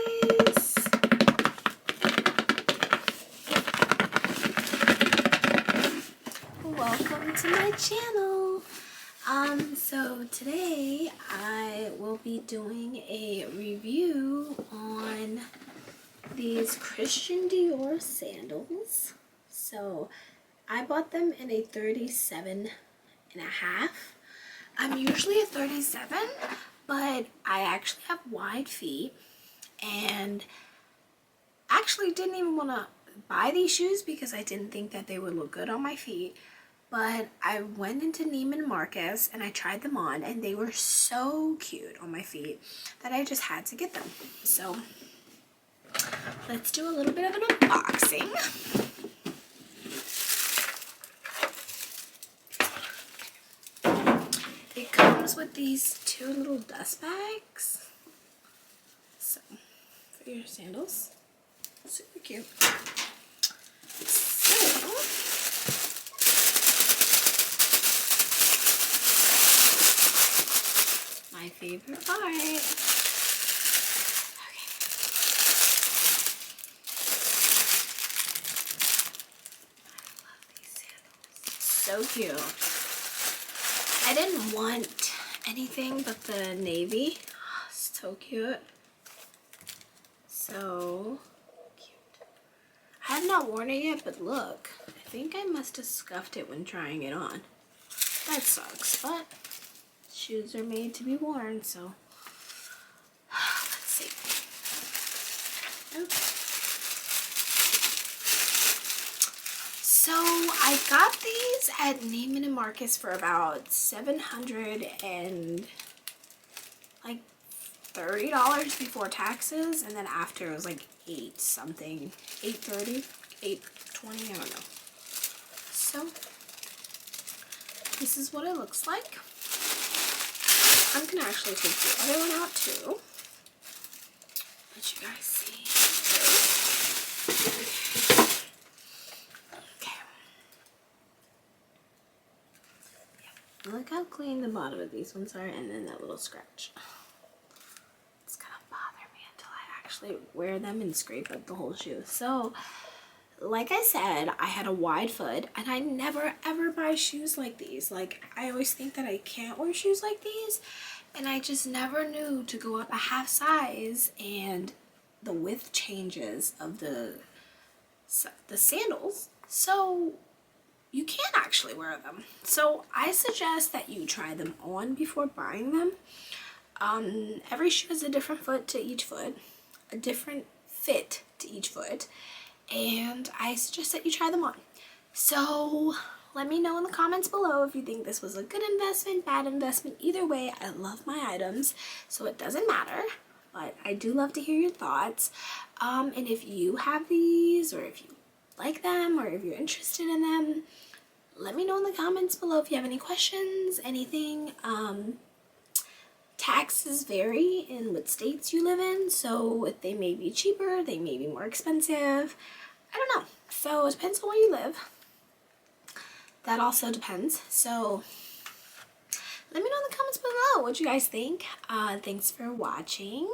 guys! Welcome to my channel. So today I will be doing a review on these Christian Dior sandals. So I bought them in a 37 and a half. I'm usually a 37, but I actually have wide feet and actually didn't even want to buy these shoes because I didn't think that they would look good on my feet. But I went into Neiman Marcus and I tried them on and they were so cute on my feet that I just had to get them. So let's do a little bit of an unboxing. It comes with these two little dust bags. So for your sandals. Super cute. So my favorite part. Okay. I love these sandals. So cute. I didn't want anything but the navy. So cute. So cute. I have not worn it yet, but look. I think I must have scuffed it when trying it on. That sucks, but shoes are made to be worn, so let's see. Okay. So I got these at Neiman Marcus for about $730 before taxes, and then after it was like $8 something, $8.30, $8.20, I don't know. So this is what it looks like. I'm gonna actually take the other one out too. Let you guys see. Okay. Yeah. Look how clean the bottom of these ones are, and then that little scratch. It's gonna bother me until I actually wear them and scrape up the whole shoe. So, like I said, I had a wide foot, and I never ever buy shoes like these. Like, I always think that I can't wear shoes like these, and I just never knew to go up a half size, and the width changes of the sandals, so you can't actually wear them. So I suggest that you try them on before buying them. Every shoe has a different foot to each foot, a different fit to each foot, and I suggest that you try them on. So let me know in the comments below if you think this was a good investment, bad investment. Either way, I love my items, so it doesn't matter, but I do love to hear your thoughts. And if you have these, or if you like them, or if you're interested in them, let me know in the comments below if you have any questions, anything. Taxes vary in what states you live in, so they may be cheaper, they may be more expensive. I don't know. So it depends on where you live. That also depends. So let me know in the comments below what you guys think. Thanks for watching.